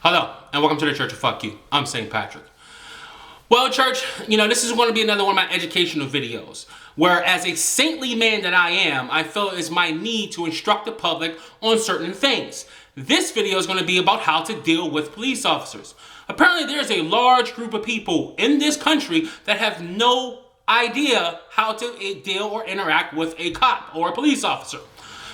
Hello, and welcome to the Church of Fuck You. I'm St. Patrick. Well, church, this is going to be another one of my educational videos, where as a saintly man that I am, I feel it is my need to instruct the public on certain things. This video is going to be about how to deal with police officers. Apparently, there's a large group of people in this country that have no idea how to deal or interact with a cop or a police officer.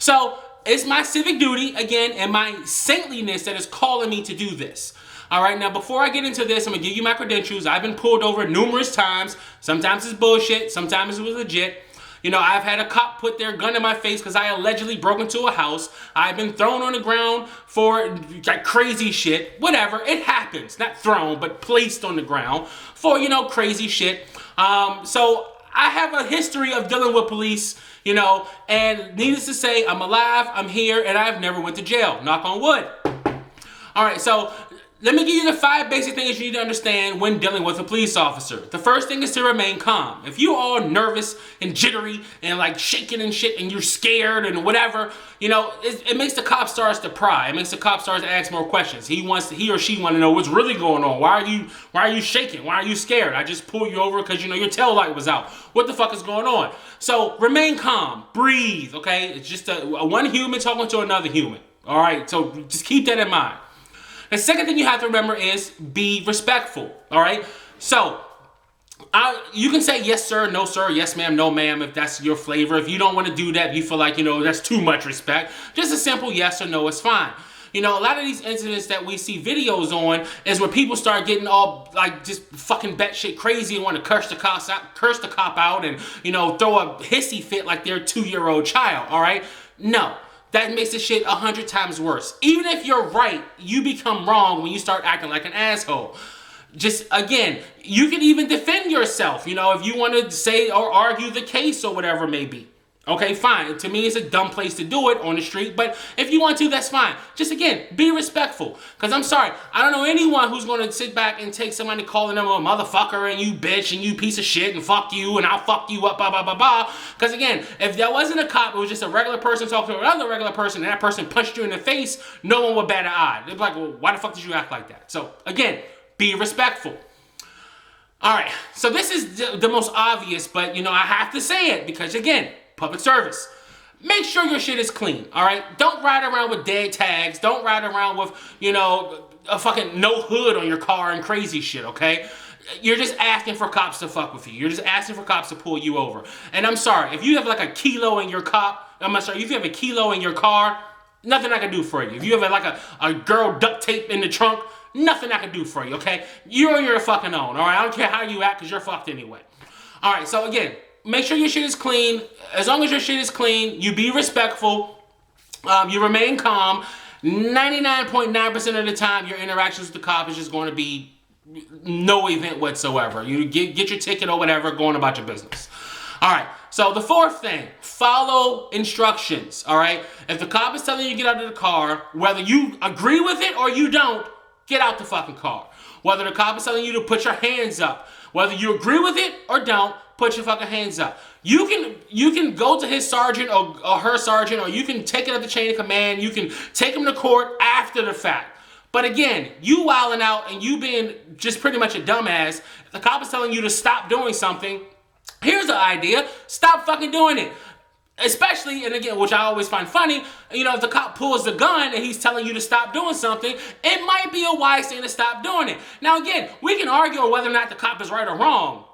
So, it's my civic duty, again, and my saintliness that is calling me to do this. All right, now before I get into this, I'm going to give you my credentials. I've been pulled over numerous times. Sometimes it's bullshit. Sometimes it was legit. I've had a cop put their gun in my face because I allegedly broke into a house. I've been thrown on the ground for like crazy shit. Whatever, it happens. Not thrown, but placed on the ground for, crazy shit. So I have a history of dealing with police, and needless to say, I'm alive, I'm here, and I've never went to jail. Knock on wood. All right, so let me give you the 5 basic things you need to understand when dealing with a police officer. The first thing is to remain calm. If you are nervous and jittery and like shaking and shit and you're scared and whatever, it makes the cop starts to pry. It makes the cop starts to ask more questions. He or she want to know what's really going on. Why are you shaking? Why are you scared? I just pulled you over because your tail light was out. What the fuck is going on? So remain calm. Breathe, okay? It's just a one human talking to another human. All right, so just keep that in mind. The second thing you have to remember is be respectful, all right? So, you can say yes, sir, no, sir, yes, ma'am, no, ma'am, if that's your flavor. If you don't want to do that, if you feel like, that's too much respect, just a simple yes or no is fine. A lot of these incidents that we see videos on is where people start getting all, like, just fucking batshit crazy and want to curse the cop out and, throw a hissy fit like they're a 2-year-old child, all right? No. That makes the shit 100 times worse. Even if you're right, you become wrong when you start acting like an asshole. Just, again, you can even defend yourself, if you want to say or argue the case or whatever it may be. Okay, fine. To me, it's a dumb place to do it on the street, but if you want to, that's fine. Just, again, be respectful. Because I'm sorry, I don't know anyone who's going to sit back and take somebody calling them a motherfucker and you bitch and you piece of shit and fuck you and I'll fuck you up, blah, blah, blah, blah. Because, again, if there wasn't a cop, it was just a regular person talking to another regular person and that person punched you in the face, no one would bat an eye. They'd be like, well, why the fuck did you act like that? So, again, be respectful. All right, so this is the most obvious, but, I have to say it because, again, public service. Make sure your shit is clean, all right? Don't ride around with dead tags. Don't ride around with, a fucking no hood on your car and crazy shit, okay? You're just asking for cops to fuck with you. You're just asking for cops to pull you over. And I'm sorry, if you have like a kilo in your if you have a kilo in your car, nothing I can do for you. If you have like a girl duct tape in the trunk, nothing I can do for you, okay? You're on your fucking own, all right? I don't care how you act because you're fucked anyway. All right, so again, make sure your shit is clean. As long as your shit is clean, you be respectful, you remain calm. 99.9% of the time, your interactions with the cop is just going to be no event whatsoever. You get your ticket or whatever, going about your business. All right, so the fourth thing, follow instructions, all right? If the cop is telling you to get out of the car, whether you agree with it or you don't, get out the fucking car. Whether the cop is telling you to put your hands up, whether you agree with it or don't, put your fucking hands up. You can go to his sergeant or her sergeant, or you can take it up the chain of command. You can take him to court after the fact. But again, you wilding out and you being just pretty much a dumbass. If the cop is telling you to stop doing something, here's the idea. Stop fucking doing it. Especially, and again, which I always find funny, if the cop pulls the gun and he's telling you to stop doing something, it might be a wise thing to stop doing it. Now again, we can argue on whether or not the cop is right or wrong.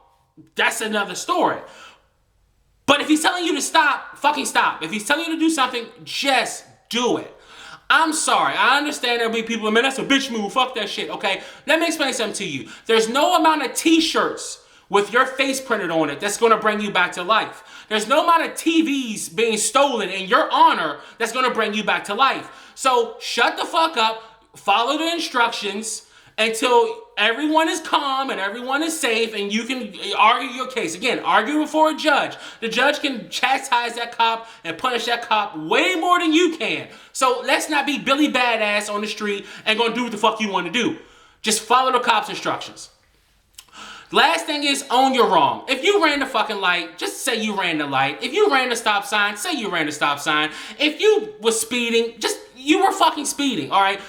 That's another story. But if he's telling you to stop, fucking stop. If he's telling you to do something, just do it. I'm sorry. I understand there'll be people, man, that's a bitch move. Fuck that shit, okay? Let me explain something to you. There's no amount of t-shirts with your face printed on it that's going to bring you back to life. There's no amount of TVs being stolen in your honor that's going to bring you back to life. So shut the fuck up, follow the instructions until everyone is calm and everyone is safe and you can argue your case. Again, argue before a judge. The judge can chastise that cop and punish that cop way more than you can. So let's not be Billy Badass on the street and go do what the fuck you want to do. Just follow the cop's instructions. Last thing is, own your wrong. If you ran the fucking light, just say you ran the light. If you ran the stop sign, say you ran the stop sign. If you was speeding, you were fucking speeding, all right?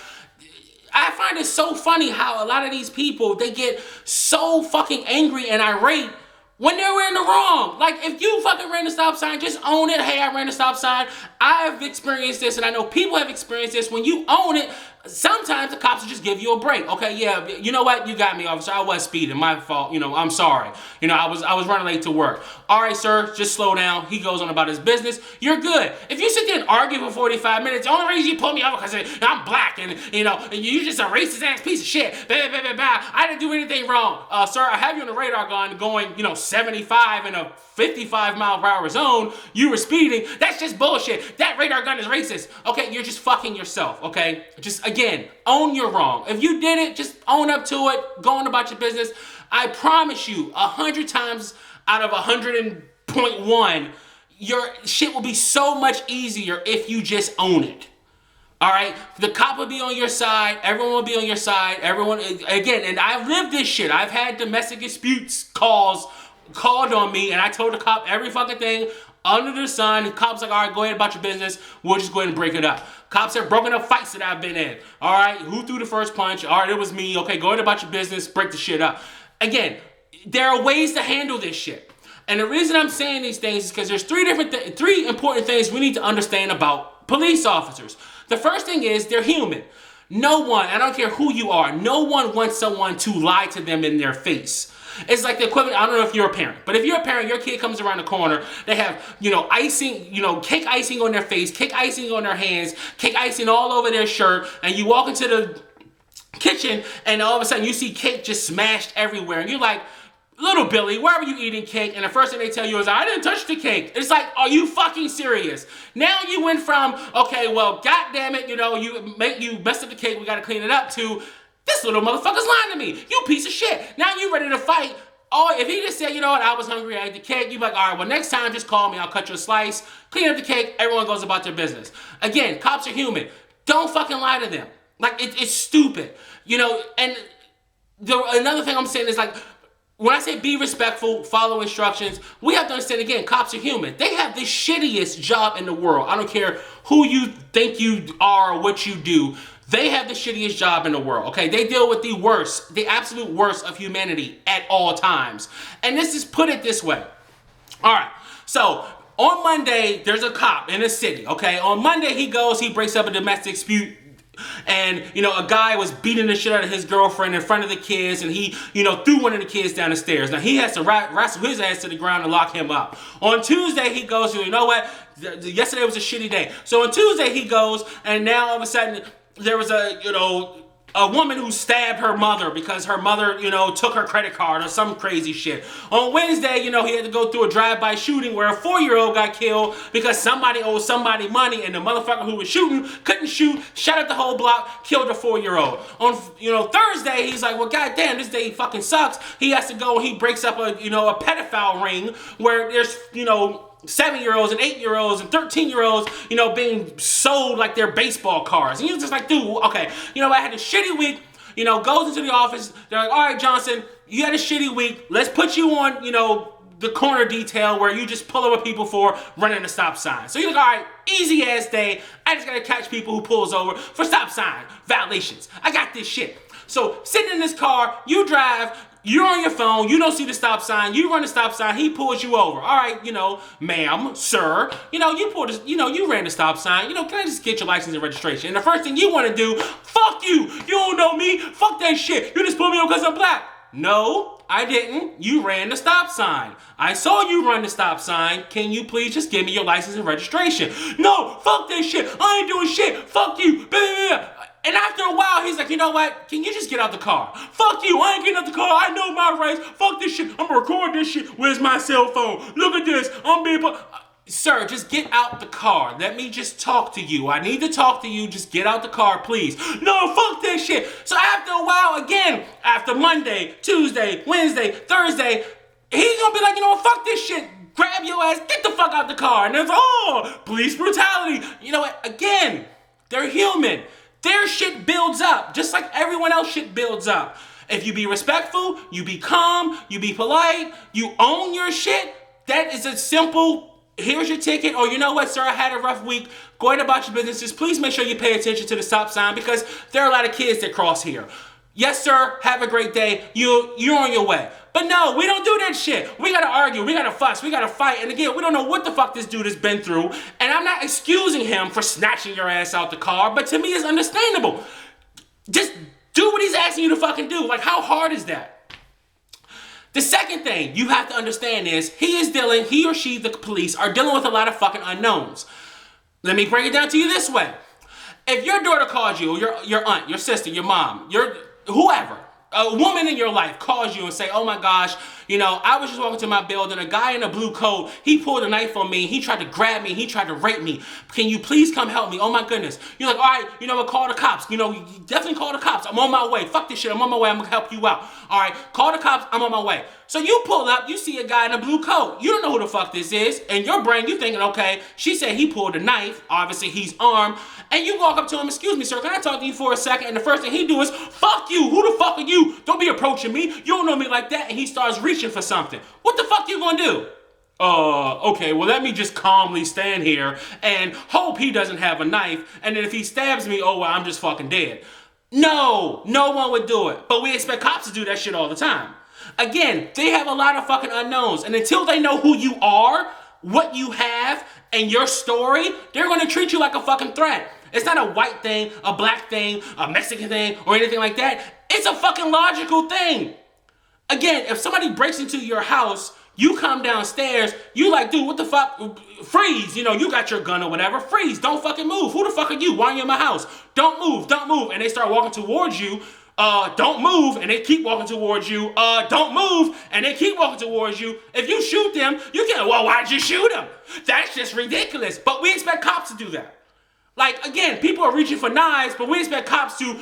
I find it so funny how a lot of these people, they get so fucking angry and irate when they're in the wrong. Like, if you fucking ran the stop sign, just own it. Hey, I ran the stop sign. I've experienced this, and I know people have experienced this. When you own it, sometimes the cops will just give you a break. Okay, yeah, you know what? You got me, officer. I was speeding. My fault. You know, I'm sorry. You know, I was running late to work. All right, sir, just slow down. He goes on about his business. You're good. If you sit there and argue for 45 minutes, the only reason you pull me over because I'm black and, you know, you're just a racist ass piece of shit. Blah, blah, blah, blah. I didn't do anything wrong. Sir, I have you on the radar gun going, you know, 75 in a 55 mile per hour zone. You were speeding. That's just bullshit. That radar gun is racist. Okay, you're just fucking yourself. Okay, just again, own your wrong. If you did it, just own up to it. Go on about your business. I promise you, 100 times out of 100.1, your shit will be so much easier if you just own it. All right, the cop will be on your side. Everyone will be on your side. Everyone, again, and I've lived this shit. I've had domestic disputes called on me, and I told the cop every fucking thing under the sun. The cop's like, all right, go ahead about your business. We'll just go ahead and break it up. Cops have broken up fights that I've been in. All right, who threw the first punch? All right, it was me. Okay, go ahead about your business. Break the shit up. Again, there are ways to handle this shit. And the reason I'm saying these things is because there's three important things we need to understand about police officers. The first thing is they're human. No one, I don't care who you are, no one wants someone to lie to them in their face. It's like the equivalent, I don't know if you're a parent, but if you're a parent, your kid comes around the corner, they have, you know, icing, you know, cake icing on their face, cake icing on their hands, cake icing all over their shirt, and you walk into the kitchen and all of a sudden you see cake just smashed everywhere, and you're like, little Billy, why were you eating cake? And the first thing they tell you is, I didn't touch the cake. It's like, are you fucking serious? Now you went from, okay, well, goddamn it, you know, you messed up the cake, we gotta clean it up, to this little motherfucker's lying to me. You piece of shit. Now you ready to fight. Oh, if he just said, you know what, I was hungry, I ate the cake, you'd be like, all right, well, next time just call me, I'll cut you a slice, clean up the cake, everyone goes about their business. Again, cops are human. Don't fucking lie to them. Like, it's stupid. You know, and another thing I'm saying is, like, when I say be respectful, follow instructions, we have to understand, again, cops are human. They have the shittiest job in the world. I don't care who you think you are or what you do. They have the shittiest job in the world, okay? They deal with the worst, the absolute worst of humanity at all times. And this is, put it this way. All right, so on Monday, there's a cop in a city, okay? On Monday, he breaks up a domestic dispute. And, you know, a guy was beating the shit out of his girlfriend in front of the kids, and he, you know, threw one of the kids down the stairs. Now, he has to wrestle his ass to the ground and lock him up. On Tuesday, he goes, you know what? Yesterday was a shitty day. So on Tuesday, he goes, and now all of a sudden, there was a woman who stabbed her mother because her mother, you know, took her credit card or some crazy shit. On Wednesday, you know, he had to go through a drive-by shooting where a 4-year-old got killed because somebody owed somebody money, and the motherfucker who was shooting couldn't shoot, shot at the whole block, killed a 4-year-old. On, you know, Thursday, he's like, well, goddamn, this day fucking sucks. He has to go and he breaks up a pedophile ring where there's, you know, 7-year-olds and 8-year-olds and 13-year-olds, you know, being sold like they're baseball cards. And you're just like, dude, okay, you know, I had a shitty week, you know, goes into the office. They're like, all right, Johnson, you had a shitty week. Let's put you on, you know, the corner detail where you just pull over people for running a stop sign. So you're like, all right, easy ass day. I just gotta catch people who pulls over for stop sign violations. I got this shit. So sitting in this car, you drive, you're on your phone, you don't see the stop sign, you run the stop sign, he pulls you over. All right, you know, ma'am, sir, you know, you ran the stop sign, you know, can I just get your license and registration? And the first thing you want to do, fuck you don't know me, fuck that shit, you just pulled me over because I'm black. No, I didn't. You ran the stop sign. I saw you run the stop sign. Can you please just give me your license and registration? No, fuck that shit, I ain't doing shit, fuck you, blah, blah, blah. And after a while, he's like, you know what? Can you just get out the car? Fuck you, I ain't getting out the car. I know my rights. Fuck this shit. I'm gonna record this shit. Where's my cell phone? Look at this. I'm being... Sir, just get out the car. Let me just talk to you. I need to talk to you. Just get out the car, please. No, fuck that shit. So after a while, again, after Monday, Tuesday, Wednesday, Thursday, he's gonna be like, you know what? Fuck this shit. Grab your ass. Get the fuck out the car. And it's, oh, police brutality. You know what? Again, they're human. Their shit builds up, just like everyone else shit builds up. If you be respectful, you be calm, you be polite, you own your shit, that is a simple here's your ticket, or you know what, sir, I had a rough week. Go ahead about your businesses. Please make sure you pay attention to the stop sign because there are a lot of kids that cross here. Yes, sir, have a great day. You're on your way. But no, we don't do that shit. We gotta argue, we gotta fuss, we gotta fight. And again, we don't know what the fuck this dude has been through. And I'm not excusing him for snatching your ass out the car, but to me it's understandable. Just do what he's asking you to fucking do. Like, how hard is that? The second thing you have to understand is he or she, the police, are dealing with a lot of fucking unknowns. Let me break it down to you this way. If your daughter calls you, or your aunt, your sister, your mom, whoever, a woman in your life calls you and say, oh my gosh, I was just walking to my building, a guy in a blue coat, he pulled a knife on me, he tried to grab me, he tried to rape me. Can you please come help me? Oh my goodness. You're like, all right, what, call the cops. You definitely call the cops. I'm on my way. Fuck this shit, I'm on my way, I'm gonna help you out. All right, call the cops, I'm on my way. So you pull up, you see a guy in a blue coat. You don't know who the fuck this is. In your brain, you thinking, okay, she said he pulled a knife. Obviously, he's armed. And you walk up to him, excuse me, sir, can I talk to you for a second? And the first thing he do is, fuck you. Who the fuck are you? Don't be approaching me. You don't know me like that. And he starts reaching for something. What the fuck you gonna do? Okay, well, let me just calmly stand here and hope he doesn't have a knife. And then if he stabs me, oh, well, I'm just fucking dead. No one would do it. But we expect cops to do that shit all the time. Again, they have a lot of fucking unknowns. And until they know who you are, what you have, and your story, they're going to treat you like a fucking threat. It's not a white thing, a black thing, a Mexican thing, or anything like that. It's a fucking logical thing. Again, if somebody breaks into your house, you come downstairs, you like, dude, what the fuck? Freeze. You got your gun or whatever. Freeze. Don't fucking move. Who the fuck are you? Why are you in my house? Don't move. Don't move. And they start walking towards you. Don't move, and they keep walking towards you. Don't move, and they keep walking towards you. If you shoot them, you can't, well, why'd you shoot them? That's just ridiculous. But we expect cops to do that. Like, again, people are reaching for knives, but we expect cops to,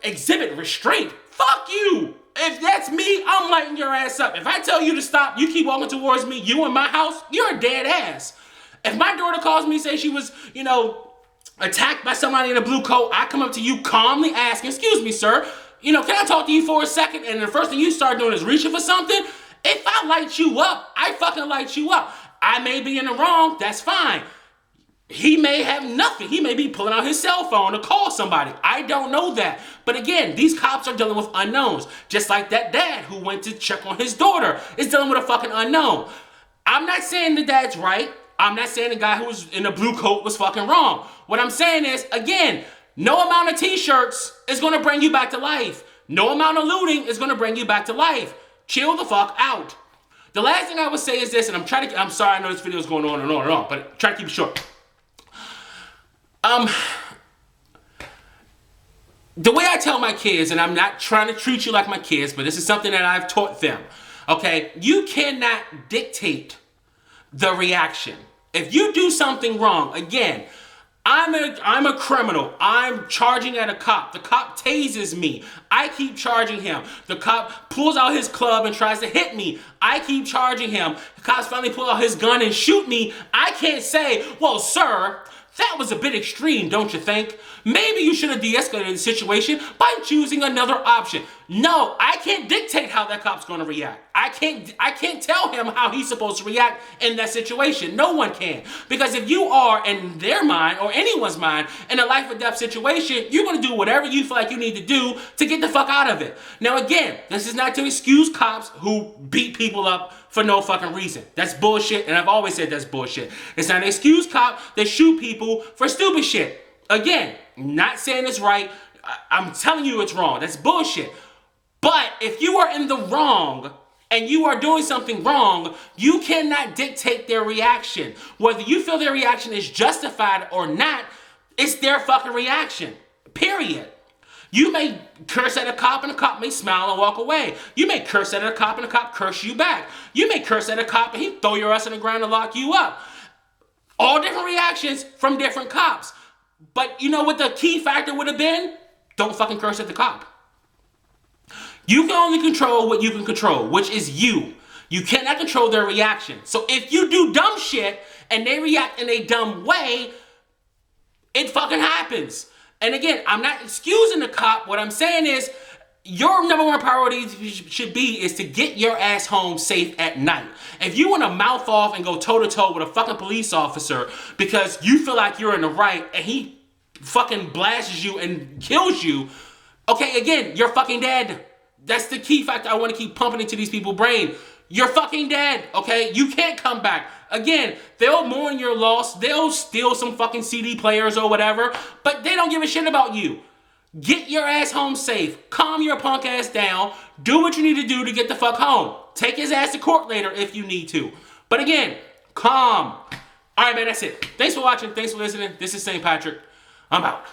exhibit restraint. Fuck you. If that's me, I'm lighting your ass up. If I tell you to stop, you keep walking towards me, you in my house, you're a dead ass. If my daughter calls me, say she was, attacked by somebody in a blue coat, I come up to you calmly asking, excuse me, sir, can I talk to you for a second? And the first thing you start doing is reaching for something. If I light you up, I fucking light you up. I may be in the wrong, that's fine. He may have nothing. He may be pulling out his cell phone to call somebody. I don't know that. But again, these cops are dealing with unknowns. Just like that dad who went to check on his daughter is dealing with a fucking unknown. I'm not saying the dad's right. I'm not saying the guy who was in the blue coat was fucking wrong. What I'm saying is, again, no amount of t-shirts is going to bring you back to life. No amount of looting is going to bring you back to life. Chill the fuck out. The last thing I would say is this, and I'm sorry, I know this video is going on and on and on, but try to keep it short. The way I tell my kids, and I'm not trying to treat you like my kids, but this is something that I've taught them, okay? You cannot dictate the reaction. If you do something wrong, again, I'm a criminal. I'm charging at a cop. The cop tases me. I keep charging him. The cop pulls out his club and tries to hit me. I keep charging him. The cops finally pull out his gun and shoot me. I can't say, well, sir, that was a bit extreme, don't you think? Maybe you should have de-escalated the situation by choosing another option. No, I can't dictate how that cop's going to react. I can't tell him how he's supposed to react in that situation. No one can. Because if you are, in their mind, or anyone's mind, in a life or death situation, you're going to do whatever you feel like you need to do to get the fuck out of it. Now again, this is not to excuse cops who beat people up for no fucking reason. That's bullshit, and I've always said that's bullshit. It's not an excuse cop that shoot people for stupid shit. Again, not saying it's right. I'm telling you it's wrong. That's bullshit. But if you are in the wrong and you are doing something wrong, you cannot dictate their reaction. Whether you feel their reaction is justified or not, it's their fucking reaction. Period. You may curse at a cop and a cop may smile and walk away. You may curse at a cop and a cop curse you back. You may curse at a cop and he throw your ass on the ground and lock you up. All different reactions from different cops. But you know what the key factor would have been? Don't fucking curse at the cop. You can only control what you can control, which is you. You cannot control their reaction. So if you do dumb shit and they react in a dumb way, it fucking happens. And again, I'm not excusing the cop. What I'm saying is, your number one priority should be is to get your ass home safe at night. If you want to mouth off and go toe-to-toe with a fucking police officer because you feel like you're in the right and he fucking blasts you and kills you, okay, again, you're fucking dead. That's the key factor I want to keep pumping into these people's brain. You're fucking dead, okay? You can't come back. Again, they'll mourn your loss. They'll steal some fucking CD players or whatever, but they don't give a shit about you. Get your ass home safe. Calm your punk ass down. Do what you need to do to get the fuck home. Take his ass to court later if you need to. But again, calm. All right, man, that's it. Thanks for watching. Thanks for listening. This is St. Patrick. I'm out.